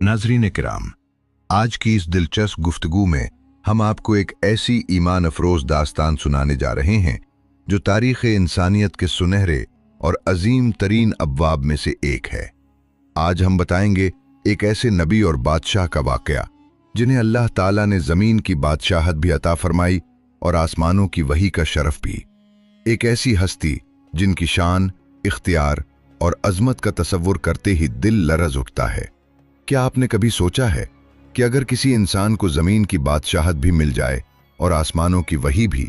नाज़रीन किराम, आज की इस दिलचस्प गुफ्तगू में हम आपको एक ऐसी ईमान अफरोज़ दास्तान सुनाने जा रहे हैं जो तारीख़ इंसानियत के सुनहरे और अजीम तरीन अब्वाब में से एक है। आज हम बताएंगे एक ऐसे नबी और बादशाह का वाक़या जिन्हें अल्लाह ताला ने ज़मीन की बादशाहत भी अता फरमाई और आसमानों की वही का शरफ भी। एक ऐसी हस्ती जिनकी शान, इख्तियार और अजमत का तसव्वुर करते ही दिल लरज़ उठता है। क्या आपने कभी सोचा है कि अगर किसी इंसान को ज़मीन की बादशाहत भी मिल जाए और आसमानों की वही भी,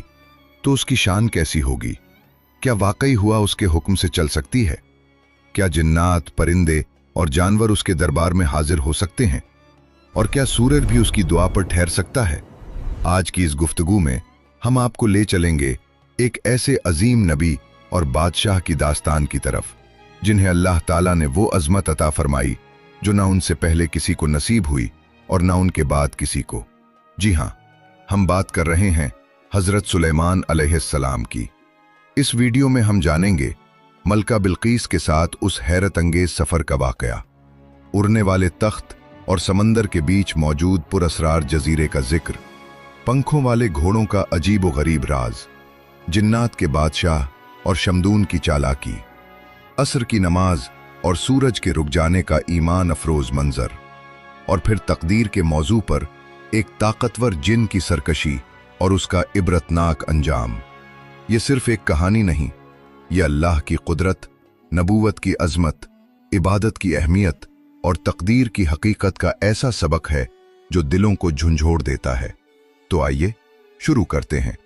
तो उसकी शान कैसी होगी? क्या वाकई हुआ उसके हुक्म से चल सकती है? क्या जिन्नात, परिंदे और जानवर उसके दरबार में हाजिर हो सकते हैं? और क्या सूरज भी उसकी दुआ पर ठहर सकता है? आज की इस गुफ्तगू में हम आपको ले चलेंगे एक ऐसे अजीम नबी और बादशाह की दास्तान की तरफ जिन्हें अल्लाह ताला ने वो अजमत अता फरमाई जो ना उनसे पहले किसी को नसीब हुई और ना उनके बाद किसी को। जी हाँ, हम बात कर रहे हैं हजरत सुलेमान अलैहिस्सलाम की। इस वीडियो में हम जानेंगे मलका बिल्कीस के साथ उस हैरत अंगेज सफर का वाकया, उड़ने वाले तख्त और समंदर के बीच मौजूद पुरअसरार जजीरे का जिक्र, पंखों वाले घोड़ों का अजीब व गरीब राज, जिन्नात के बादशाह और शमदून की चालाकी, असर की नमाज और सूरज के रुक जाने का ईमान अफरोज मंजर, और फिर तकदीर के मौजू पर एक ताकतवर जिन की सरकशी और उसका इबरतनाक अंजाम। ये सिर्फ एक कहानी नहीं, ये अल्लाह की कुदरत, नबूवत की अजमत, इबादत की अहमियत और तकदीर की हकीकत का ऐसा सबक है जो दिलों को झंझोड़ देता है। तो आइए शुरू करते हैं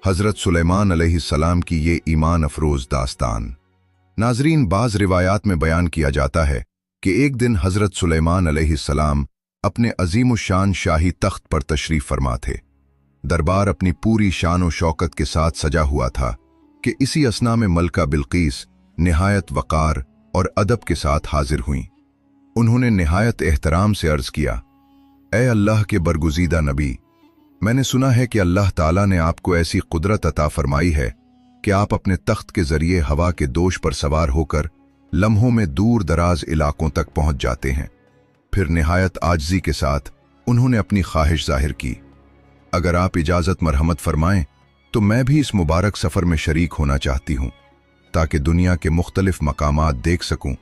हजरत सुलेमान अलैहिस्सलाम की ये ईमान अफरोज दास्तान। नाजरीन, बाज रिवायात में बयान किया जाता है कि एक दिन हजरत सुलेमान अलैहिस्सलाम अपने अजीमुशान शाही तख्त पर तशरीफ फरमा थे। दरबार अपनी पूरी शान व शौकत के साथ सजा हुआ था कि इसी असना में मलका बिल्कीस निहायत वक़ार और अदब के साथ हाजिर हुईं। उन्होंने निहायत एहतराम से अर्ज किया, ए अल्लाह के बरगुज़ीदा नबी, मैंने सुना है कि अल्लाह ताला ने आपको ऐसी कुदरत अता फरमाई है कि आप अपने तख्त के जरिए हवा के दोष पर सवार होकर लम्हों में दूर दराज इलाकों तक पहुंच जाते हैं। फिर निहायत आजिज़ी के साथ उन्होंने अपनी ख्वाहिश जाहिर की, अगर आप इजाज़त मरहमत फरमाएं तो मैं भी इस मुबारक सफ़र में शरीक होना चाहती हूँ ताकि दुनिया के मुख्तलिफ मकामात देख सकूं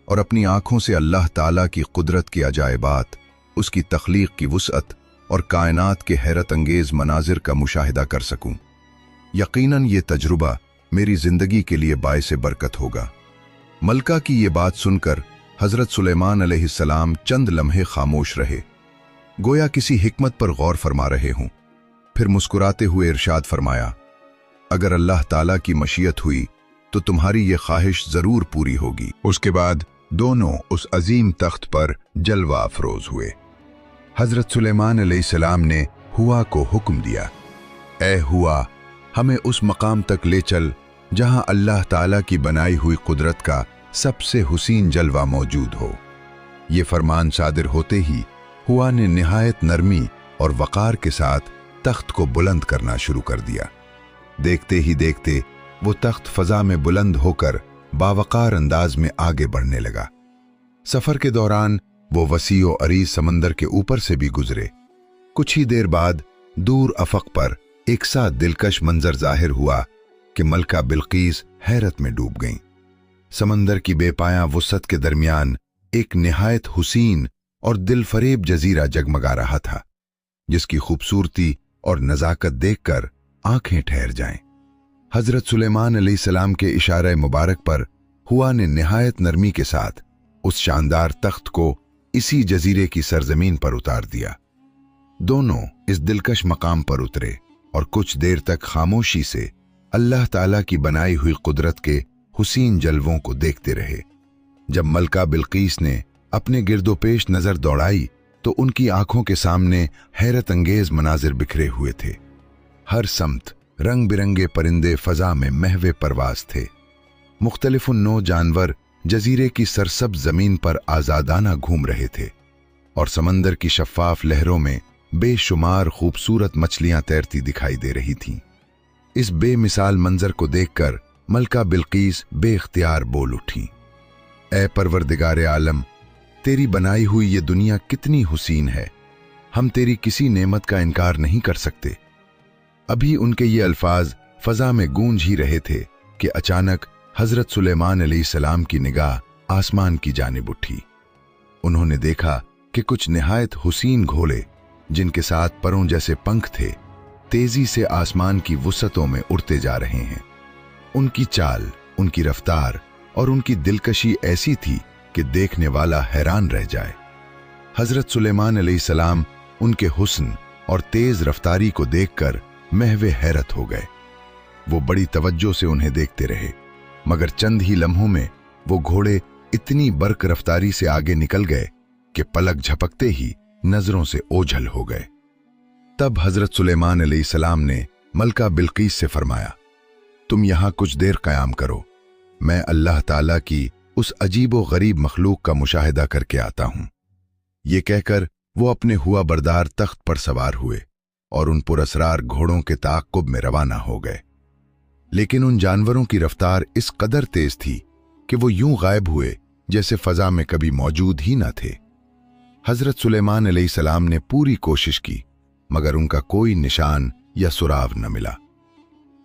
और अपनी आँखों से अल्लाह ताला की कुदरत की अजायबात, उसकी तख्लीक की वुसअत और कायनात के हैरत अंगेज मनाजिर का मुशाहिदा कर सकूं। यकीनन ये तजुर्बा मेरी जिंदगी के लिए बाइसे बरकत होगा। मलका की ये बात सुनकर हजरत सुलेमान अलैहिस्सलाम चंद लम्हे खामोश रहे, गोया किसी हिकमत पर गौर फरमा रहे हों। फिर मुस्कुराते हुए इरशाद फरमाया, अगर अल्लाह ताला की मशीयत हुई तो तुम्हारी ये ख्वाहिश जरूर पूरी होगी। उसके बाद दोनों उस अजीम तख्त पर जलवा अफरोज हुए। हजरत सुलेमान अलैहिस्सलाम ने हुआ को हुक्म दिया, ए हुआ, हमें उस मकाम तक ले चल जहां अल्लाह ताला की बनाई हुई कुदरत का सबसे हुसीन जलवा मौजूद हो। ये फरमान सादिर होते ही हुआ ने निहायत नरमी और वक़ार के साथ तख्त को बुलंद करना शुरू कर दिया। देखते ही देखते वो तख्त फजा में बुलंद होकर बावकार अंदाज में आगे बढ़ने लगा। सफर के दौरान वो वसी और अरीज समंदर के ऊपर से भी गुजरे। कुछ ही देर बाद दूर अफक पर एक सा दिलकश मंजर जाहिर हुआ कि मलका बिल्कीस हैरत में डूब गईं। समंदर की बेपाया वुसअत के दरमियान एक निहायत हुसीन और दिलफरेब जजीरा जगमगा रहा था, जिसकी खूबसूरती और नजाकत देखकर आंखें ठहर जाएं। हजरत सुलेमान अलैहिस्सलाम के इशारे मुबारक पर हुआ ने निहायत नरमी के साथ उस शानदार तख्त को इसी जजीरे की सरजमीन पर उतार दिया। दोनों इस दिलकश मकाम पर उतरे और कुछ देर तक खामोशी से अल्लाह ताला की बनाई हुई कुदरत के हुसीन जलवों को देखते रहे। जब मलका बिल्कीस ने अपने गिरदोपेश नजर दौड़ाई तो उनकी आंखों के सामने हैरत अंगेज मनाजिर बिखरे हुए थे। हर समत रंग बिरंगे परिंदे फजा में महवे परवास थे। मुख्तलिफ नौ जानवर जजीरे की सरसब्ज जमीन पर आजादाना घूम रहे थे और समंदर की शफाफ लहरों में बेशुमार खूबसूरत मछलियां तैरती दिखाई दे रही थीं। इस बेमिसाल मंजर को देखकर मलका बिल्कीस बेख्तियार बोल उठी, ए परवरदिगारे आलम, तेरी बनाई हुई ये दुनिया कितनी हुसीन है, हम तेरी किसी नेमत का इनकार नहीं कर सकते। अभी उनके ये अल्फाज फजा में गूंज ही रहे थे कि अचानक हजरत सुलेमान अलैहिस्सलाम की निगाह आसमान की जानिब उठी। उन्होंने देखा कि कुछ निहायत हुसीन घोड़े, जिनके साथ परों जैसे पंख थे, तेजी से आसमान की वुसअतों में उड़ते जा रहे हैं। उनकी चाल, उनकी रफ्तार और उनकी दिलकशी ऐसी थी कि देखने वाला हैरान रह जाए। हजरत सुलेमान अलैहिस्सलाम उनके हुस्न और तेज रफ्तारी को देखकर महवे हैरत हो गए। वो बड़ी तवज्जो से उन्हें देखते रहे, मगर चंद ही लम्हों में वो घोड़े इतनी बर्क रफ्तारी से आगे निकल गए कि पलक झपकते ही नजरों से ओझल हो गए। तब हजरत सुलेमान अलैहिस्सलाम ने मलका बिल्कीस से फरमाया, तुम यहां कुछ देर कयाम करो, मैं अल्लाह ताला की उस अजीबो गरीब मखलूक का मुशाहिदा करके आता हूं। ये कहकर वो अपने हुआ बरदार तख्त पर सवार हुए और उन पुरअसरार घोड़ों के ताक़ुब में रवाना हो गए। लेकिन उन जानवरों की रफ्तार इस कदर तेज थी कि वो यूं गायब हुए जैसे फजा में कभी मौजूद ही न थे। हजरत सुलेमान अलैहिस्सलाम ने पूरी कोशिश की, मगर उनका कोई निशान या सुराग न मिला।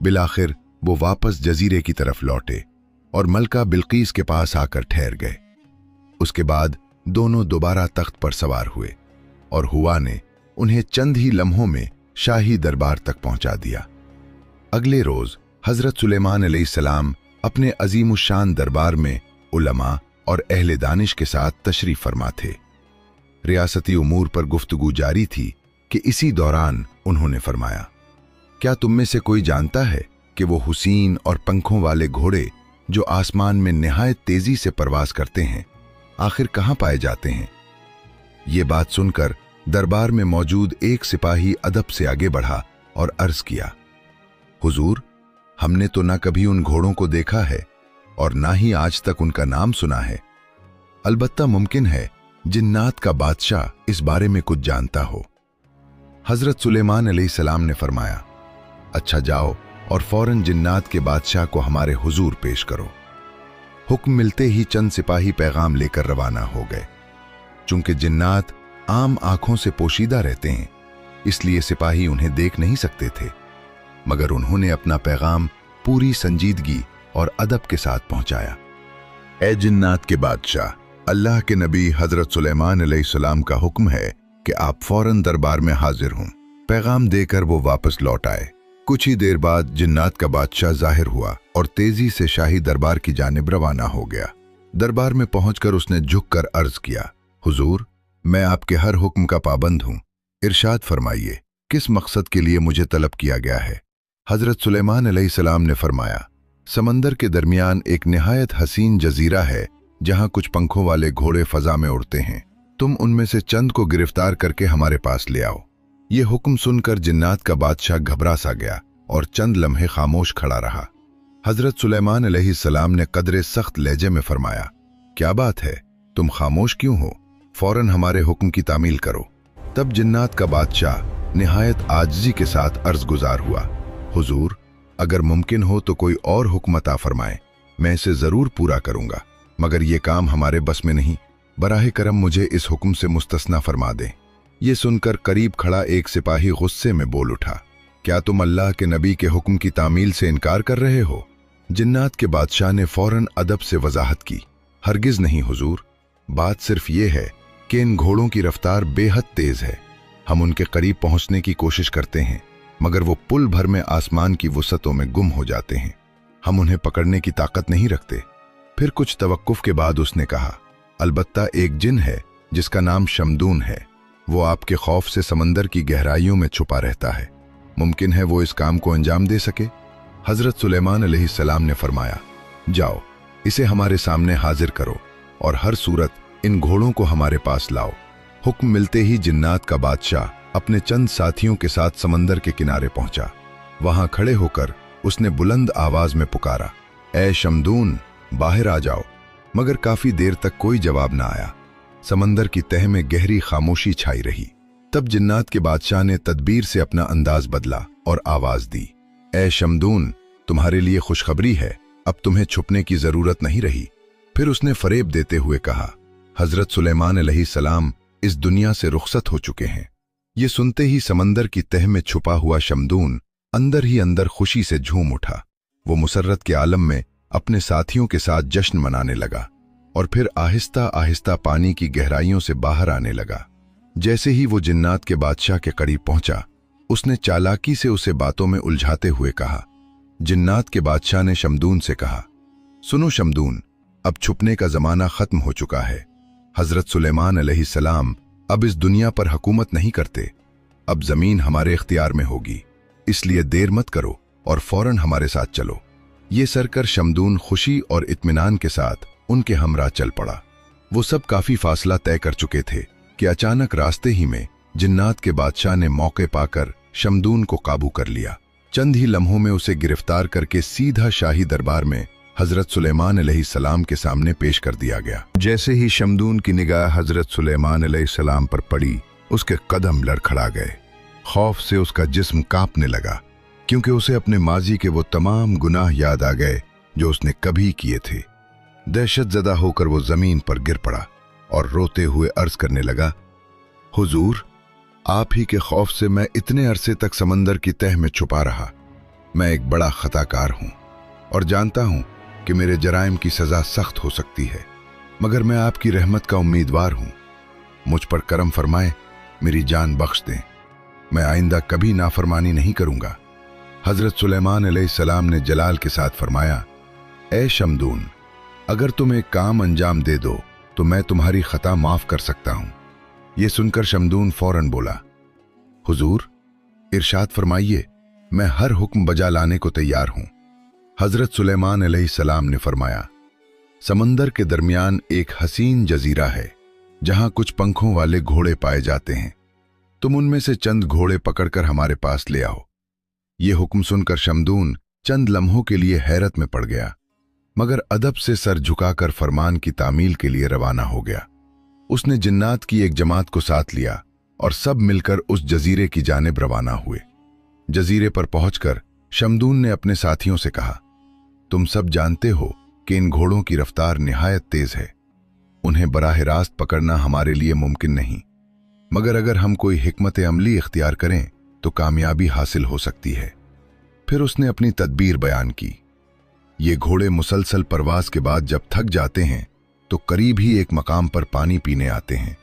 बिलाखिर वो वापस जजीरे की तरफ लौटे और मलका बिल्कीस के पास आकर ठहर गए। उसके बाद दोनों दोबारा तख्त पर सवार हुए और हुआ ने उन्हें चंद ही लम्हों में शाही दरबार तक पहुंचा दिया। अगले रोज हजरत सुलेमान अलैहिस्सलाम अपने अजीमुशान दरबार में उलमा और अहले दानिश के साथ तशरीफ फरमा थे। रियासती उमूर पर गुफ्तगू जारी थी कि इसी दौरान उन्होंने फरमाया, क्या तुम में से कोई जानता है कि वो हुसीन और पंखों वाले घोड़े जो आसमान में निहायत तेजी से परवास करते हैं, आखिर कहां पाए जाते हैं? ये बात सुनकर दरबार में मौजूद एक सिपाही अदब से आगे बढ़ा और अर्ज किया, हुजूर, हमने तो ना कभी उन घोड़ों को देखा है और ना ही आज तक उनका नाम सुना है। अलबत्ता मुमकिन है जिन्नात का बादशाह इस बारे में कुछ जानता हो। हजरत सुलेमान अलैहिस्सलाम ने फरमाया, अच्छा जाओ और फौरन जिन्नात के बादशाह को हमारे हुजूर पेश करो। हुक्म मिलते ही चंद सिपाही पैगाम लेकर रवाना हो गए। चूंकि जिन्नात आम आंखों से पोशीदा रहते हैं, इसलिए सिपाही उन्हें देख नहीं सकते थे, मगर उन्होंने अपना पैगाम पूरी संजीदगी और अदब के साथ पहुंचाया। ए जिन्नात के बादशाह, अल्लाह के नबी हजरत सुलेमान अलैहिस्सलाम का हुक्म है कि आप फौरन दरबार में हाजिर हों। पैगाम देकर वो वापस लौट आए। कुछ ही देर बाद जिन्नात का बादशाह जाहिर हुआ और तेजी से शाही दरबार की जानिब रवाना हो गया। दरबार में पहुंचकर उसने झुककर अर्ज किया, हुजूर, मैं आपके हर हुक्म का पाबंद हूं। इरशाद फरमाइए, किस मकसद के लिए मुझे तलब किया गया है? हजरत सुलेमान अलैहिस्सलाम ने फरमाया, समंदर के दरमियान एक निहायत हसीन जजीरा है जहां कुछ पंखों वाले घोड़े फजा में उड़ते हैं। तुम उनमें से चंद को गिरफ्तार करके हमारे पास ले आओ। ये हुक्म सुनकर जिन्नात का बादशाह घबरा सा गया और चंद लम्हे खामोश खड़ा रहा। हजरत सुलेमान अलैहिस्सलाम ने कदरे सख्त लहजे में फरमाया, क्या बात है, तुम खामोश क्यों हो? फौरन हमारे हुक्म की तामील करो। तब जिन्नात का बादशाह निहायत आजिज़ी के साथ अर्ज गुजार हुआ, हुजूर, अगर मुमकिन हो तो कोई और हुक्म अता फरमाएं, मैं इसे जरूर पूरा करूंगा, मगर यह काम हमारे बस में नहीं। बराह करम मुझे इस हुक्म से मुस्तस्ना फरमा दें। ये सुनकर करीब खड़ा एक सिपाही गुस्से में बोल उठा, क्या तुम अल्लाह के नबी के हुक्म की तामील से इनकार कर रहे हो? जिन्नात के बादशाह ने फौरन अदब से वजाहत की, हरगिज नहीं हुजूर, बात सिर्फ ये है कि इन घोड़ों की रफ्तार बेहद तेज है। हम उनके करीब पहुंचने की कोशिश करते हैं, मगर वो पुल भर में आसमान की वुसअतों में गुम हो जाते हैं। हम उन्हें पकड़ने की ताकत नहीं रखते। फिर कुछ तवक्कुफ के बाद उसने कहा, अलबत्ता एक जिन है जिसका नाम शमदून है, वो आपके खौफ से समंदर की गहराइयों में छुपा रहता है। मुमकिन है वो इस काम को अंजाम दे सके। हजरत सुलेमान अलैहिस्सलाम ने फरमाया, जाओ, इसे हमारे सामने हाजिर करो और हर सूरत इन घोड़ों को हमारे पास लाओ। हुक्म मिलते ही जिन्नात का बादशाह अपने चंद साथियों के साथ समंदर के किनारे पहुंचा। वहां खड़े होकर उसने बुलंद आवाज में पुकारा, ए शमदून, बाहर आ जाओ। मगर काफी देर तक कोई जवाब ना आया। समंदर की तह में गहरी खामोशी छाई रही। तब जिन्नात के बादशाह ने तदबीर से अपना अंदाज बदला और आवाज दी, ए शमदून, तुम्हारे लिए खुशखबरी है, अब तुम्हें छुपने की जरूरत नहीं रही। फिर उसने फरेब देते हुए कहा, हजरत सुलेमान अलैहिस्सलाम इस दुनिया से रुखसत हो चुके हैं। ये सुनते ही समंदर की तह में छुपा हुआ शमदून अंदर ही अंदर खुशी से झूम उठा। वो मुसर्रत के आलम में अपने साथियों के साथ जश्न मनाने लगा और फिर आहिस्ता आहिस्ता पानी की गहराइयों से बाहर आने लगा। जैसे ही वो जिन्नात के बादशाह के करीब पहुंचा, उसने चालाकी से उसे बातों में उलझाते हुए कहा। जिन्नात के बादशाह ने शमदून से कहा, सुनो शमदून, अब छुपने का जमाना खत्म हो चुका है। हजरत सुलेमान अलैहिस्सलाम अब इस दुनिया पर हुकूमत नहीं करते। अब जमीन हमारे इख्तियार में होगी, इसलिए देर मत करो और फौरन हमारे साथ चलो। ये सरकर शमदून खुशी और इत्मीनान के साथ उनके हमरा चल पड़ा। वो सब काफी फासला तय कर चुके थे कि अचानक रास्ते ही में जिन्नात के बादशाह ने मौके पाकर शमदून को काबू कर लिया। चंद ही लम्हों में उसे गिरफ्तार करके सीधा शाही दरबार में हजरत सुलेमान अलैहिस्सलाम के सामने पेश कर दिया गया। जैसे ही शमदून की निगाह हजरत सुलेमान अलैहिस्सलाम पर पड़ी, उसके कदम लड़खड़ा गए। खौफ से उसका जिस्म कांपने लगा, क्योंकि उसे अपने माजी के वो तमाम गुनाह याद आ गए जो उसने कभी किए थे। दहशत ज़दा होकर वो जमीन पर गिर पड़ा और रोते हुए अर्ज करने लगा, हुजूर, आप ही के खौफ से मैं इतने अरसे तक समंदर की तह में छुपा रहा। मैं एक बड़ा खताकार हूं और जानता हूं कि मेरे जराइम की सजा सख्त हो सकती है, मगर मैं आपकी रहमत का उम्मीदवार हूं। मुझ पर करम फरमाए, मेरी जान बख्श दें। मैं आइंदा कभी नाफरमानी नहीं करूंगा। हजरत सुलेमान अलैहिस्सलाम ने जलाल के साथ फरमाया, ए शमदून, अगर तुम एक काम अंजाम दे दो तो मैं तुम्हारी खता माफ कर सकता हूं। यह सुनकर शमदून फौरन बोला, हुजूर, इरशाद फरमाइए, मैं हर हुक्म बजा लाने को तैयार हूं। हजरत सुलेमान अलैहिस्सलाम ने फरमाया, समंदर के दरमियान एक हसीन जजीरा है जहां कुछ पंखों वाले घोड़े पाए जाते हैं। तुम उनमें से चंद घोड़े पकड़कर हमारे पास ले आओ। ये हुक्म सुनकर शमदून चंद लम्हों के लिए हैरत में पड़ गया, मगर अदब से सर झुकाकर फरमान की तामील के लिए रवाना हो गया। उसने जिन्नात की एक जमात को साथ लिया और सब मिलकर उस जजीरे की जानिब रवाना हुए। जजीरे पर पहुंचकर शमदून ने अपने साथियों से कहा, तुम सब जानते हो कि इन घोड़ों की रफ्तार निहायत तेज है। उन्हें बराह रास्त पकड़ना हमारे लिए मुमकिन नहीं, मगर अगर हम कोई हिकमत अमली इख्तियार करें तो कामयाबी हासिल हो सकती है। फिर उसने अपनी तदबीर बयान की। ये घोड़े मुसलसल परवास के बाद जब थक जाते हैं तो करीब ही एक मकाम पर पानी पीने आते हैं।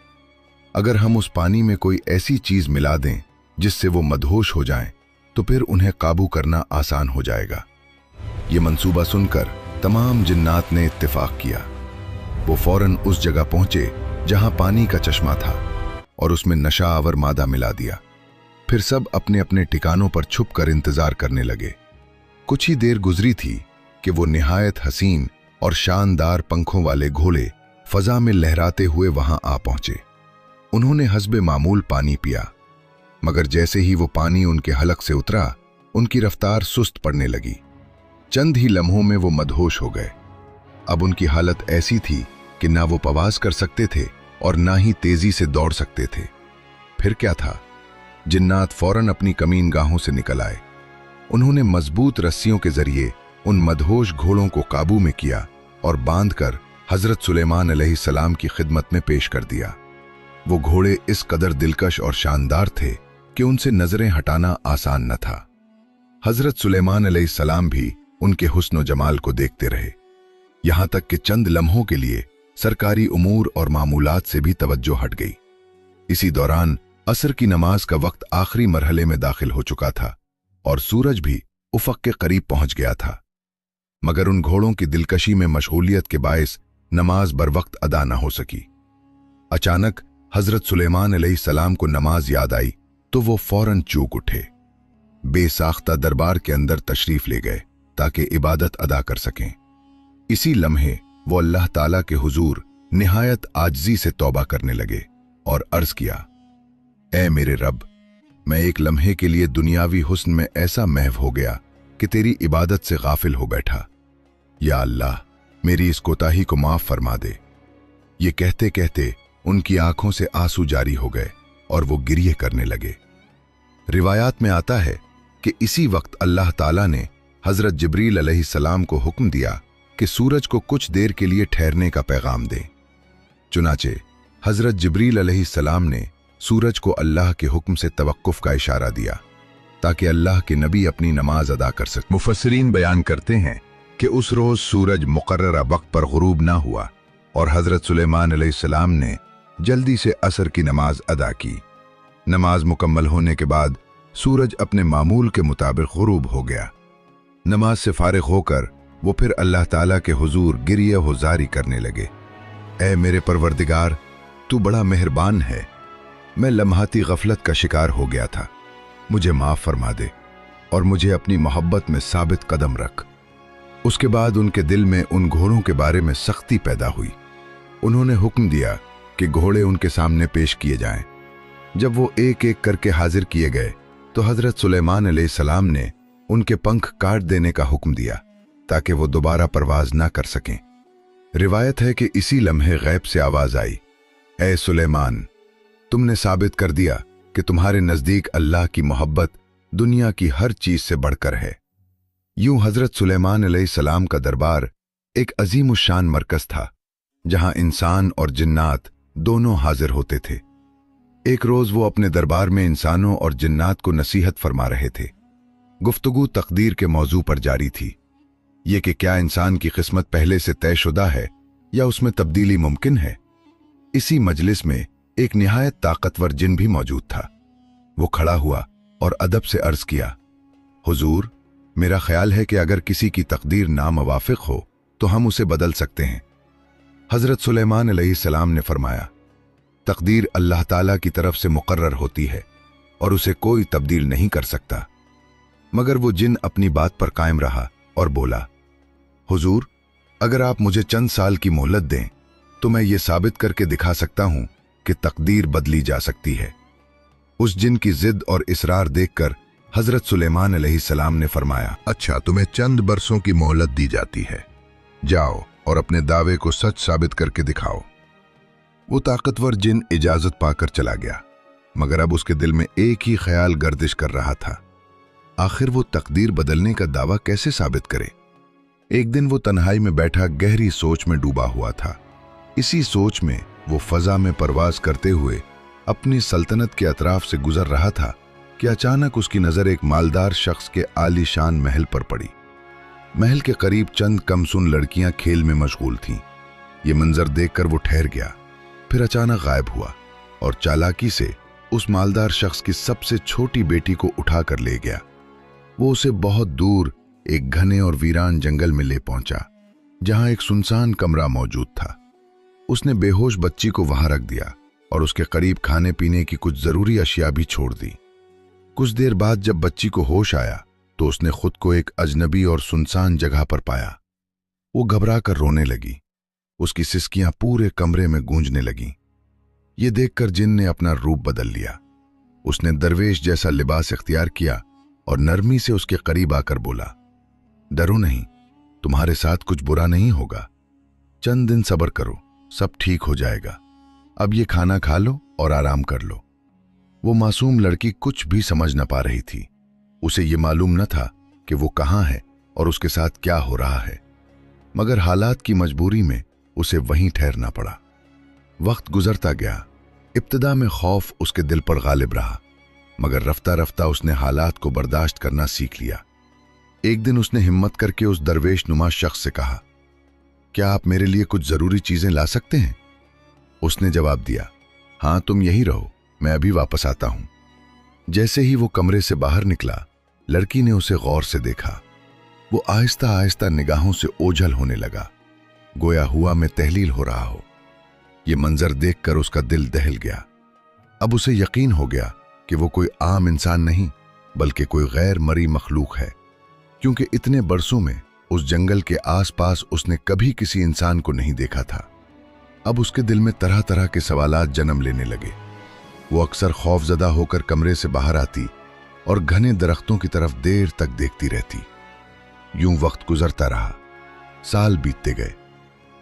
अगर हम उस पानी में कोई ऐसी चीज मिला दें जिससे वो मदहोश हो जाएं, तो फिर उन्हें काबू करना आसान हो जाएगा। ये मंसूबा सुनकर तमाम जिन्नात ने इत्तेफाक किया। वो फौरन उस जगह पहुंचे जहां पानी का चश्मा था और उसमें नशा आवर मादा मिला दिया। फिर सब अपने अपने ठिकानों पर छुपकर इंतजार करने लगे। कुछ ही देर गुजरी थी कि वो निहायत हसीन और शानदार पंखों वाले घोड़े फजा में लहराते हुए वहां आ पहुंचे। उन्होंने हस्बे मामूल पानी पिया, मगर जैसे ही वो पानी उनके हलक से उतरा, उनकी रफ्तार सुस्त पड़ने लगी। चंद ही लम्हों में वो मदहोश हो गए। अब उनकी हालत ऐसी थी कि ना वो पवास कर सकते थे और ना ही तेजी से दौड़ सकते थे। फिर क्या था, जिन्नात फौरन अपनी कमीन गाहों से निकल आए। उन्होंने मजबूत रस्सियों के जरिए उन मदहोश घोड़ों को काबू में किया और बांधकर हजरत सुलेमान अलैहिस्सलाम की खिदमत में पेश कर दिया। वो घोड़े इस कदर दिलकश और शानदार थे कि उनसे नजरें हटाना आसान न था। हजरत सुलेमान अलैहिस्सलाम भी उनके हुस्न जमाल को देखते रहे, यहां तक कि चंद लम्हों के लिए सरकारी उमूर और मामूलात से भी तवज्जो हट गई। इसी दौरान असर की नमाज का वक्त आखिरी मरहले में दाखिल हो चुका था और सूरज भी उफक के करीब पहुंच गया था, मगर उन घोड़ों की दिलकशी में मशगूलियत के बायस नमाज बर वक्त अदा न हो सकी। अचानक हजरत सुलेमान अलैहिस्सलाम को नमाज याद आई तो वो फौरन चूक उठे। बेसाख्ता दरबार के अंदर तशरीफ ले गए ताकि इबादत अदा कर सकें। इसी लम्हे वो अल्लाह ताला के हुजूर निहायत आजजी से तौबा करने लगे और अर्ज किया, ऐ मेरे रब, मैं एक लम्हे के लिए दुनियावी हुस्न में ऐसा महव हो गया कि तेरी इबादत से गाफिल हो बैठा। या अल्लाह, मेरी इस कोताही को माफ फरमा दे। ये कहते कहते उनकी आंखों से आंसू जारी हो गए और वो गिरिए करने लगे। रिवायात में आता है कि इसी वक्त अल्लाह ताला ने हजरत जिब्रील अलैहिस्सलाम को हुक्म दिया कि सूरज को कुछ देर के लिए ठहरने का पैगाम दें। चुनाचे हजरत जिब्रील अलैहिस्सलाम ने सूरज को अल्लाह के हुक्म से तवक्कुफ का इशारा दिया ताकि अल्लाह के नबी अपनी नमाज अदा कर सके। मुफस्सिरीन बयान करते हैं कि उस रोज सूरज मुकर्ररा वक्त पर गुरूब ना हुआ और हजरत सुलेमान अलैहिस्सलाम ने जल्दी से असर की नमाज अदा की। नमाज मुकम्मल होने के बाद सूरज अपने मामूल के मुताबिक गुरूब हो गया। नमाज से फारिग होकर वो फिर अल्लाह ताला के हुजूर गिरिए हुजारी करने लगे। ऐ मेरे परवरदिगार, तू बड़ा मेहरबान है, मैं लम्हाती गफलत का शिकार हो गया था, मुझे माफ फरमा दे और मुझे अपनी मोहब्बत में साबित कदम रख। उसके बाद उनके दिल में उन घोड़ों के बारे में सख्ती पैदा हुई। उन्होंने हुक्म दिया कि घोड़े उनके सामने पेश किए जाएं। जब वो एक एक करके हाजिर किए गए तो हजरत सुलेमान अलैहिस्सलाम ने उनके पंख काट देने का हुक्म दिया ताकि वो दोबारा परवाज ना कर सकें। रिवायत है कि इसी लम्हे गैब से आवाज आई, ऐ सुलेमान, तुमने साबित कर दिया कि तुम्हारे नजदीक अल्लाह की मोहब्बत दुनिया की हर चीज से बढ़कर है। यूं हजरत सुलेमान अलैहिस्सलाम का दरबार एक अजीम शान मरकज था जहां इंसान और जिन्नात दोनों हाजिर होते थे। एक रोज वो अपने दरबार में इंसानों और जिन्नात को नसीहत फरमा रहे थे। गुफ्तगू तकदीर के मौजू पर जारी थी, ये कि क्या इंसान की किस्मत पहले से तयशुदा है या उसमें तब्दीली मुमकिन है। इसी मजलिस में एक निहायत ताकतवर जिन भी मौजूद था। वो खड़ा हुआ और अदब से अर्ज किया, हुजूर, मेरा ख्याल है कि अगर किसी की तकदीर नामवाफिक हो तो हम उसे बदल सकते हैं। हजरत सुलेमान अलैहिस्सलाम ने फरमाया, तकदीर अल्लाह ताला की तरफ से मुकर्रर होती है और उसे कोई तब्दील नहीं कर सकता। मगर वो जिन अपनी बात पर कायम रहा और बोला, हुजूर, अगर आप मुझे चंद साल की मोहलत दें तो मैं ये साबित करके दिखा सकता हूं कि तकदीर बदली जा सकती है। उस जिन की जिद और इसरार देखकर हजरत सुलेमान अलैहिस्सलाम ने फरमाया, अच्छा, तुम्हें चंद बरसों की मोहलत दी जाती है, जाओ और अपने दावे को सच साबित करके दिखाओ। वो ताकतवर जिन इजाजत पाकर चला गया, मगर अब उसके दिल में एक ही ख्याल गर्दिश कर रहा था, आखिर वो तकदीर बदलने का दावा कैसे साबित करे। एक दिन वो तन्हाई में बैठा गहरी सोच में डूबा हुआ था। इसी सोच में वो फजा में परवाज करते हुए अपनी सल्तनत के अतराफ से गुजर रहा था कि अचानक उसकी नजर एक मालदार शख्स के आलीशान महल पर पड़ी। महल के करीब चंद कमसुन लड़कियां खेल में मशगूल थीं। ये मंजर देखकर वो ठहर गया, फिर अचानक गायब हुआ और चालाकी से उस मालदार शख्स की सबसे छोटी बेटी को उठाकर ले गया। वो उसे बहुत दूर एक घने और वीरान जंगल में ले पहुंचा जहां एक सुनसान कमरा मौजूद था। उसने बेहोश बच्ची को वहां रख दिया और उसके करीब खाने पीने की कुछ जरूरी अशिया भी छोड़ दी। कुछ देर बाद जब बच्ची को होश आया तो उसने खुद को एक अजनबी और सुनसान जगह पर पाया। वो घबरा कर रोने लगी। उसकी सिसकियां पूरे कमरे में गूंजने लगीं। ये देखकर जिन ने अपना रूप बदल लिया। उसने दरवेश जैसा लिबास इख्तियार किया और नरमी से उसके करीब आकर बोला, डरो नहीं, तुम्हारे साथ कुछ बुरा नहीं होगा, चंद दिन सब्र करो, सब ठीक हो जाएगा। अब ये खाना खा लो और आराम कर लो। वो मासूम लड़की कुछ भी समझ न पा रही थी। उसे ये मालूम न था कि वो कहाँ है और उसके साथ क्या हो रहा है, मगर हालात की मजबूरी में उसे वहीं ठहरना पड़ा। वक्त गुजरता गया। इब्तिदा में खौफ उसके दिल पर गालिब रहा, मगर रफ्ता रफ्ता उसने हालात को बर्दाश्त करना सीख लिया। एक दिन उसने हिम्मत करके उस दरवेश नुमा शख्स से कहा, क्या आप मेरे लिए कुछ जरूरी चीजें ला सकते हैं? उसने जवाब दिया, हाँ, तुम यहीं रहो, मैं अभी वापस आता हूं। जैसे ही वो कमरे से बाहर निकला, लड़की ने उसे गौर से देखा। वो आहिस्ता आहिस्ता निगाहों से ओझल होने लगा, गोया हुआ में तहलील हो रहा हो। ये मंजर देखकर उसका दिल दहल गया। अब उसे यकीन हो गया कि वो कोई आम इंसान नहीं बल्कि कोई गैर मरी मखलूक है, क्योंकि इतने बरसों में उस जंगल के आसपास उसने कभी किसी इंसान को नहीं देखा था। अब उसके दिल में तरह तरह के सवालात जन्म लेने लगे। वो अक्सर खौफजदा होकर कमरे से बाहर आती और घने दरख्तों की तरफ देर तक देखती रहती। यूं वक्त गुजरता रहा, साल बीतते गए।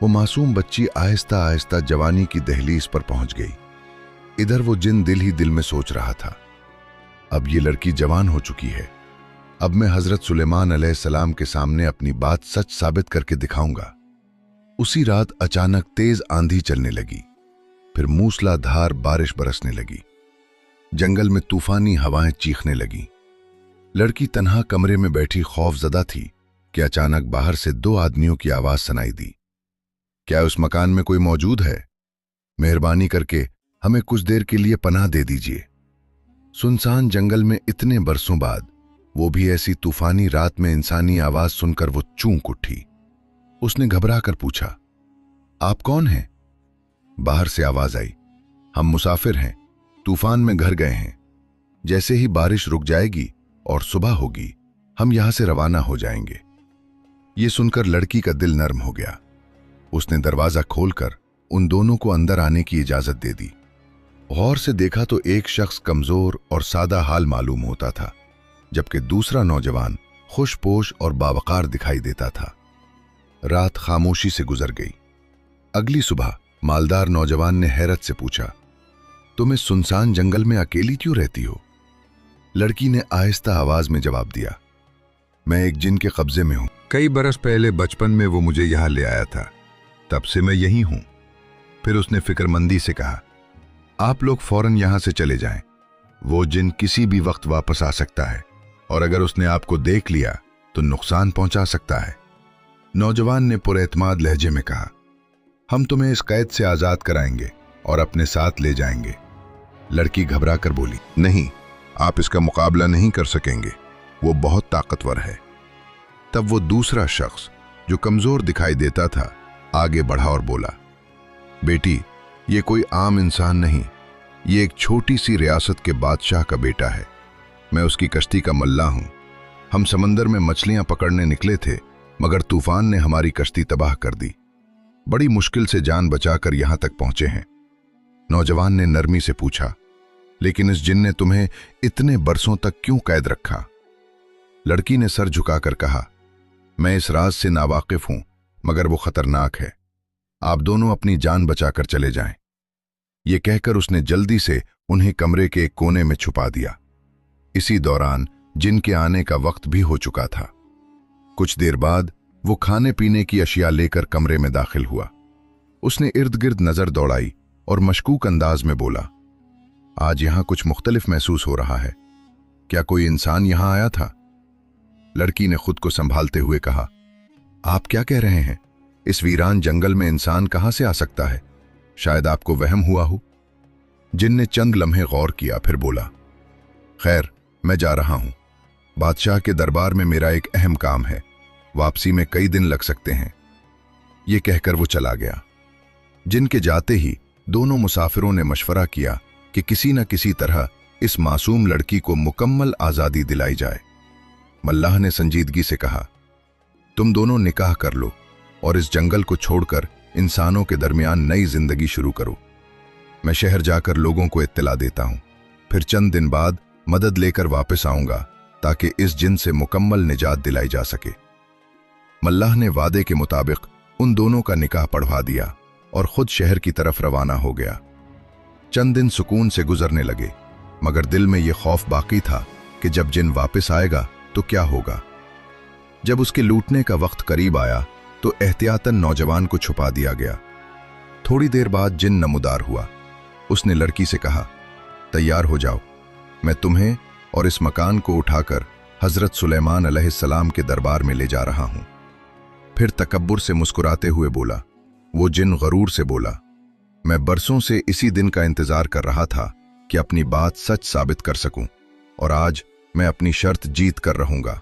वो मासूम बच्ची आहिस्ता आहिस्ता जवानी की दहलीज पर पहुंच गई। इधर वो जिन दिल ही दिल में सोच रहा था, अब ये लड़की जवान हो चुकी है, अब मैं हजरत सुलेमान अलैहिस्सलाम के सामने अपनी बात सच साबित करके दिखाऊंगा। उसी रात अचानक तेज आंधी चलने लगी। फिर मूसलाधार बारिश बरसने लगी। जंगल में तूफानी हवाएं चीखने लगीं। लड़की तन्हा कमरे में बैठी खौफजदा थी कि अचानक बाहर से 2 आदमियों की आवाज सुनाई दी। क्या उस मकान में कोई मौजूद है? मेहरबानी करके हमें कुछ देर के लिए पनाह दे दीजिए। सुनसान जंगल में इतने बरसों बाद वो भी ऐसी तूफानी रात में इंसानी आवाज सुनकर वो चूक उठी। उसने घबरा कर पूछा, आप कौन हैं? बाहर से आवाज आई, हम मुसाफिर हैं, तूफान में घर गए हैं। जैसे ही बारिश रुक जाएगी और सुबह होगी, हम यहां से रवाना हो जाएंगे। ये सुनकर लड़की का दिल नर्म हो गया। उसने दरवाजा खोलकर उन दोनों को अंदर आने की इजाजत दे दी। गौर से देखा तो एक शख्स कमजोर और सादा हाल मालूम होता था, जबकि दूसरा नौजवान खुशपोश और बावकार दिखाई देता था। रात खामोशी से गुजर गई। अगली सुबह मालदार नौजवान ने हैरत से पूछा, तुम इस सुनसान जंगल में अकेली क्यों रहती हो? लड़की ने आहिस्ता आवाज में जवाब दिया, मैं एक जिन के कब्जे में हूं। कई बरस पहले बचपन में वो मुझे यहां ले आया था, तब से मैं यहीं हूं। फिर उसने फिक्रमंदी से कहा, आप लोग फौरन यहां से चले जाएं। वो जिन किसी भी वक्त वापस आ सकता है और अगर उसने आपको देख लिया तो नुकसान पहुंचा सकता है। नौजवान ने पुरएतमाद लहजे में कहा, हम तुम्हें इस कैद से आजाद कराएंगे और अपने साथ ले जाएंगे। लड़की घबरा कर बोली, नहीं, आप इसका मुकाबला नहीं कर सकेंगे, वो बहुत ताकतवर है। तब वो दूसरा शख्स जो कमजोर दिखाई देता था आगे बढ़ा और बोला, बेटी, ये कोई आम इंसान नहीं, ये एक छोटी सी रियासत के बादशाह का बेटा है। मैं उसकी कश्ती का मल्ला हूं। हम समंदर में मछलियां पकड़ने निकले थे, मगर तूफान ने हमारी कश्ती तबाह कर दी। बड़ी मुश्किल से जान बचाकर यहां तक पहुंचे हैं। नौजवान ने नरमी से पूछा, लेकिन इस जिन ने तुम्हें इतने बरसों तक क्यों कैद रखा? लड़की ने सर झुकाकर कहा, मैं इस राज से नावाकिफ हूं, मगर वो खतरनाक है। आप दोनों अपनी जान बचाकर चले जाएं। ये कहकर उसने जल्दी से उन्हें कमरे के एक कोने में छुपा दिया। इसी दौरान जिन के आने का वक्त भी हो चुका था। कुछ देर बाद वो खाने पीने की अशिया लेकर कमरे में दाखिल हुआ। उसने इर्द गिर्द नजर दौड़ाई और मशकूक अंदाज में बोला, आज यहां कुछ मुख्तलिफ महसूस हो रहा है। क्या कोई इंसान यहां आया था? लड़की ने खुद को संभालते हुए कहा, आप क्या कह रहे हैं? इस वीरान जंगल में इंसान कहां से आ सकता है? शायद आपको वहम हुआ हो। जिन ने चंद लम्हे गौर किया, फिर बोला, खैर, मैं जा रहा हूं। बादशाह के दरबार में मेरा एक अहम काम है, वापसी में कई दिन लग सकते हैं। ये कहकर वो चला गया। जिन के जाते ही दोनों मुसाफिरों ने मशवरा किया कि किसी न किसी तरह इस मासूम लड़की को मुकम्मल आजादी दिलाई जाए। मल्लाह ने संजीदगी से कहा, तुम दोनों निकाह कर लो और इस जंगल को छोड़कर इंसानों के दरमियान नई जिंदगी शुरू करो। मैं शहर जाकर लोगों को इत्तला देता हूं, फिर चंद दिन बाद मदद लेकर वापस आऊंगा ताकि इस जिन से मुकम्मल निजात दिलाई जा सके। मल्लाह ने वादे के मुताबिक उन दोनों का निकाह पढ़वा दिया और खुद शहर की तरफ रवाना हो गया। चंद दिन सुकून से गुजरने लगे, मगर दिल में यह खौफ बाकी था कि जब जिन वापस आएगा तो क्या होगा। जब उसके लूटने का वक्त करीब आया तो एहतियातन नौजवान को छुपा दिया गया। थोड़ी देर बाद जिन नमूदार हुआ। उसने लड़की से कहा, तैयार हो जाओ, मैं तुम्हें और इस मकान को उठाकर हजरत सुलेमान अलैहिस्सलाम के दरबार में ले जा रहा हूं। फिर तकब्बुर से मुस्कुराते हुए बोला। वो जिन गरूर से बोला, मैं बरसों से इसी दिन का इंतजार कर रहा था कि अपनी बात सच साबित कर सकूं, और आज मैं अपनी शर्त जीत कर रहूंगा।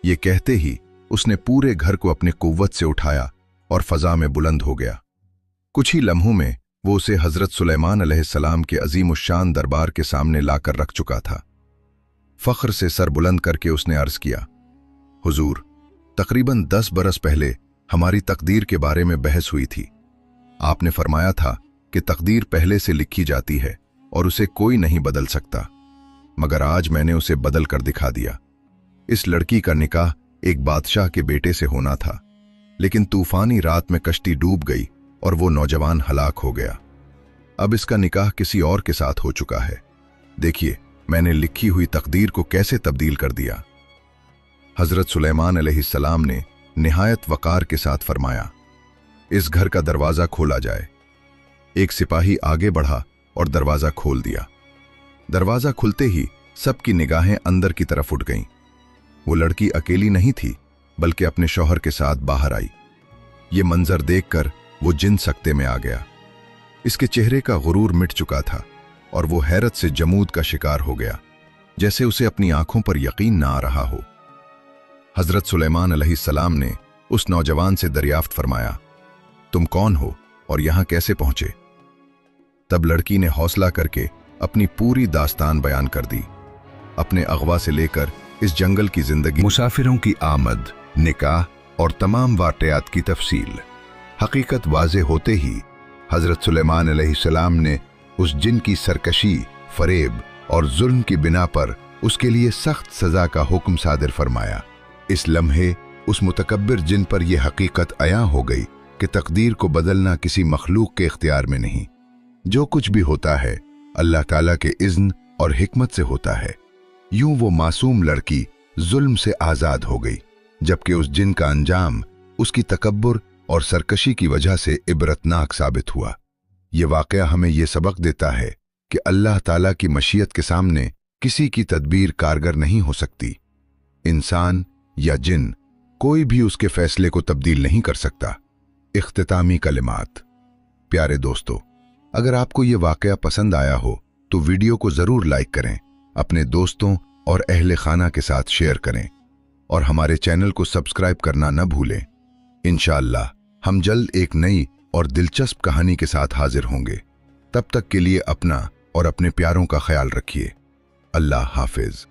ये कहते ही उसने पूरे घर को अपनी कुव्वत से उठाया और फजा में बुलंद हो गया। कुछ ही लम्हों में वो उसे हजरत सुलेमान अलैहिस्सलाम के अजीमुश्शान दरबार के सामने लाकर रख चुका था। फख्र से सर बुलंद करके उसने अर्ज किया, हुजूर, तकरीबन 10 बरस पहले हमारी तकदीर के बारे में बहस हुई थी। आपने फरमाया था कि तकदीर पहले से लिखी जाती है और उसे कोई नहीं बदल सकता, मगर आज मैंने उसे बदल कर दिखा दिया। इस लड़की का निकाह एक बादशाह के बेटे से होना था, लेकिन तूफानी रात में कश्ती डूब गई और वो नौजवान हलाक हो गया। अब इसका निकाह किसी और के साथ हो चुका है। देखिए, मैंने लिखी हुई तकदीर को कैसे तब्दील कर दिया। हजरत सुलेमान अलैहिस्सलाम ने निहायत वकार के साथ फरमाया, इस घर का दरवाजा खोला जाए। एक सिपाही आगे बढ़ा और दरवाजा खोल दिया। दरवाजा खुलते ही सबकी निगाहें अंदर की तरफ उठ गईं। वो लड़की अकेली नहीं थी, बल्कि अपने शौहर के साथ बाहर आई। ये मंजर देखकर वो जिन सकते में आ गया। इसके चेहरे का गुरूर मिट चुका था और वो हैरत से जमूद का शिकार हो गया, जैसे उसे अपनी आंखों पर यकीन ना आ रहा हो। हजरत सुलेमान अलैहिस्सलाम ने उस नौजवान से दरियाफ्त फरमाया, तुम कौन हो और यहां कैसे पहुंचे? तब लड़की ने हौसला करके अपनी पूरी दास्तान बयान कर दी, अपने अगवा से लेकर इस जंगल की जिंदगी, मुसाफिरों की आमद, निकाह और तमाम वाक़यात की तफसील। हकीकत वाज़े होते ही हजरत सुलेमान अलैहिस्सलाम ने उस जिन की सरकशी, फरेब और जुल्म की बिना पर उसके लिए सख्त सजा का हुक्म सादिर फरमाया। इस लम्हे उस मुतकब्बिर जिन पर यह हकीकत अयां हो गई कि तकदीर को बदलना किसी मखलूक के इख्तियार में नहीं। जो कुछ भी होता है अल्लाह ताला के इज़्न और हिकमत से होता है। यूं वो मासूम लड़की जुल्म से आज़ाद हो गई, जबकि उस जिन का अंजाम उसकी तकब्बुर और सरकशी की वजह से इबरतनाक साबित हुआ। ये वाक़या हमें यह सबक देता है कि अल्लाह ताला की मशीयत के सामने किसी की तदबीर कारगर नहीं हो सकती। इंसान या जिन, कोई भी उसके फैसले को तब्दील नहीं कर सकता। इख्तितामी कलिमात। प्यारे दोस्तों, अगर आपको ये वाक़या पसंद आया हो तो वीडियो को ज़रूर लाइक करें, अपने दोस्तों और अहले खाना के साथ शेयर करें और हमारे चैनल को सब्सक्राइब करना न भूलें। इंशाअल्लाह हम जल्द एक नई और दिलचस्प कहानी के साथ हाजिर होंगे। तब तक के लिए अपना और अपने प्यारों का ख्याल रखिए। अल्लाह हाफिज।